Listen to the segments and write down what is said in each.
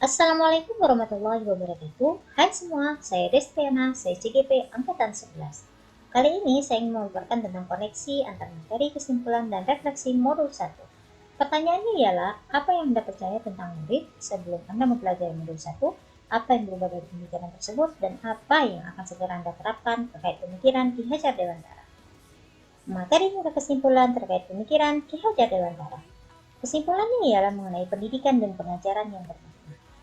Assalamualaikum warahmatullahi wabarakatuh. Hai semua, saya Destiana, saya CGP Angkatan 11. Kali ini saya ingin memaparkan tentang koneksi antara materi, kesimpulan, dan refleksi modul 1. Pertanyaannya ialah, apa yang Anda percaya tentang murid sebelum Anda mempelajari modul 1? Apa yang berubah dari pemikiran tersebut? Dan apa yang akan segera Anda terapkan terkait pemikiran Ki Hajar Dewantara? Materi hingga kesimpulan terkait pemikiran Ki Hajar Dewantara. Kesimpulannya ialah mengenai pendidikan dan pengajaran yang bermakna.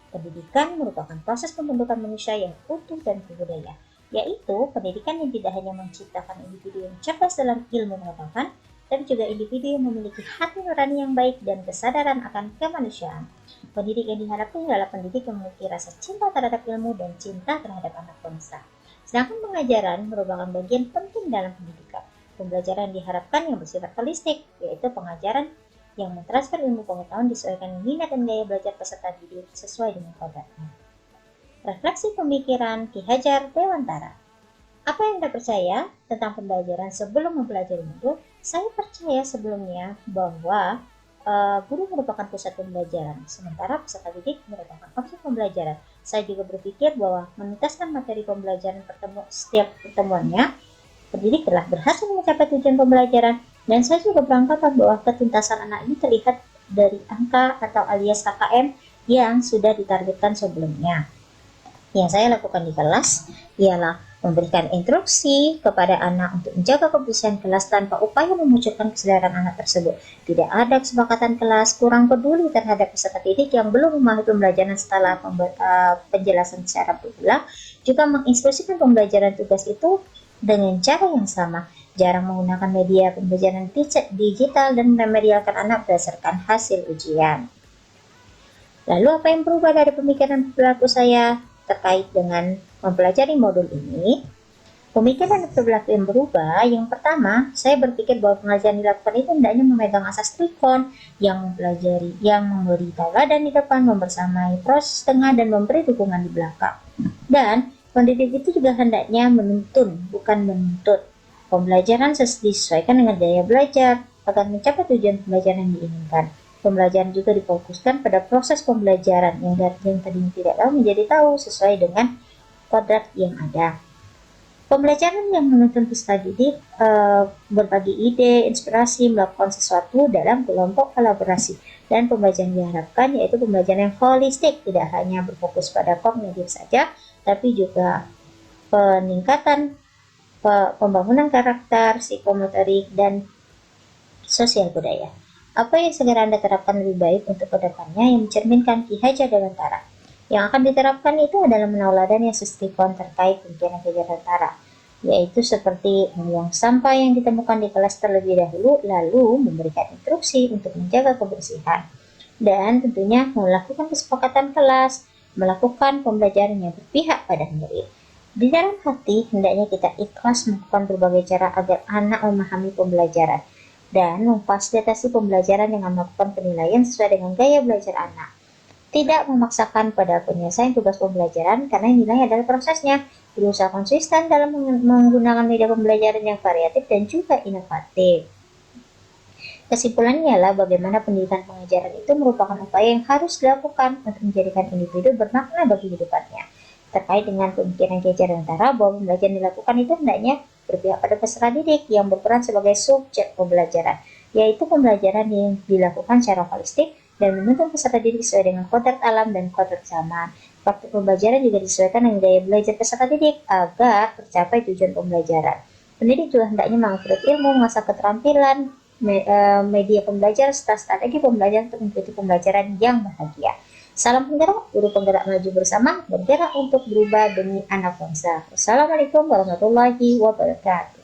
Pendidikan merupakan proses pembentukan manusia yang utuh dan berbudaya, yaitu pendidikan yang tidak hanya menciptakan individu yang cerdas dalam ilmu pengetahuan, tapi juga individu yang memiliki hati nurani yang baik dan kesadaran akan kemanusiaan. Pendidik yang diharapkan adalah pendidik yang memiliki rasa cinta terhadap ilmu dan cinta terhadap anak bangsa. Sedangkan pengajaran merupakan bagian penting dalam pendidikan. Pembelajaran diharapkan yang bersifat holistik, yaitu pengajaran yang mentransfer ilmu pengetahuan disesuaikan minat dan gaya belajar peserta didik sesuai dengan kodratnya. Refleksi pemikiran Ki Hajar Dewantara. Apa yang Anda percaya tentang pembelajaran sebelum mempelajari modul? Saya percaya sebelumnya bahwa guru merupakan pusat pembelajaran, sementara peserta didik merupakan objek pembelajaran. Saya juga berpikir bahwa menuntaskan materi pembelajaran setiap pertemuannya, pendidik telah berhasil mencapai tujuan pembelajaran, dan saya juga beranggapan bahwa ketuntasan anak ini terlihat dari angka atau alias KKM yang sudah ditargetkan sebelumnya. Yang saya lakukan di kelas ialah memberikan instruksi kepada anak untuk menjaga kebersihan kelas tanpa upaya memunculkan kesadaran anak tersebut. Tidak ada kesepakatan kelas, kurang peduli terhadap peserta didik yang belum memahami pembelajaran setelah penjelasan secara berulang, juga menginstruksikan pembelajaran tugas itu dengan cara yang sama, jarang menggunakan media pembelajaran digital dan memedialkan anak berdasarkan hasil ujian. Lalu apa yang berubah dari pemikiran perilaku saya terkait dengan mempelajari modul ini? Pemikiran dan perilaku yang berubah, yang pertama, saya berpikir bahwa pengajaran dilakukan itu hendaknya memegang asas trikon, yang mempelajari, yang memberi tauladan di depan, membersamai proses tengah, dan memberi dukungan di belakang. Dan pendidik itu juga hendaknya menuntun, bukan menuntut. Pembelajaran disesuaikan dengan gaya belajar agar mencapai tujuan pembelajaran yang diinginkan. Pembelajaran juga difokuskan pada proses pembelajaran yang tadinya tidak tahu menjadi tahu sesuai dengan kodrat yang ada. Pembelajaran yang menuntun peserta didik berbagi ide, inspirasi, melakukan sesuatu dalam kelompok kolaborasi. Dan pembelajaran diharapkan yaitu pembelajaran yang holistik, tidak hanya berfokus pada kognitif saja, tapi juga peningkatan pembangunan karakter, psikomotorik, dan sosial budaya. Apa yang segera Anda terapkan lebih baik untuk kedepannya yang mencerminkan Ki Hajar Dewantara? Yang akan diterapkan itu adalah menauladan yang sistikon terkait pemikiran Ki Hajar Dewantara, yaitu seperti membuang sampah yang ditemukan di kelas terlebih dahulu, lalu memberikan instruksi untuk menjaga kebersihan, dan tentunya melakukan kesepakatan kelas, melakukan pembelajaran yang berpihak pada murid. Di dalam hati, hendaknya kita ikhlas melakukan berbagai cara agar anak memahami pembelajaran dan memfasilitasi pembelajaran dengan melakukan penilaian sesuai dengan gaya belajar anak. Tidak memaksakan pada penyelesaian tugas pembelajaran karena nilai adalah prosesnya. Berusaha konsisten dalam menggunakan media pembelajaran yang variatif dan juga inovatif. Kesimpulannya adalah bagaimana pendidikan pengajaran itu merupakan upaya yang harus dilakukan untuk menjadikan individu bermakna bagi hidupannya. Terkait dengan pemikiran Ki Hajar Dewantara bahwa pembelajaran dilakukan itu hendaknya berpihak pada peserta didik yang berperan sebagai subjek pembelajaran, yaitu pembelajaran yang dilakukan secara holistik dan menuntun peserta didik sesuai dengan kodrat alam dan kodrat zaman. Praktik pembelajaran juga disesuaikan dengan gaya belajar peserta didik agar tercapai tujuan pembelajaran. Pendidik juga hendaknya mengupgrade ilmu, mengasah keterampilan, media pembelajaran, serta strategi pembelajaran untuk mengikuti pembelajaran yang bahagia. Salam penggerak, guru penggerak maju bersama, bergerak untuk berubah demi anak bangsa. Wassalamualaikum warahmatullahi wabarakatuh.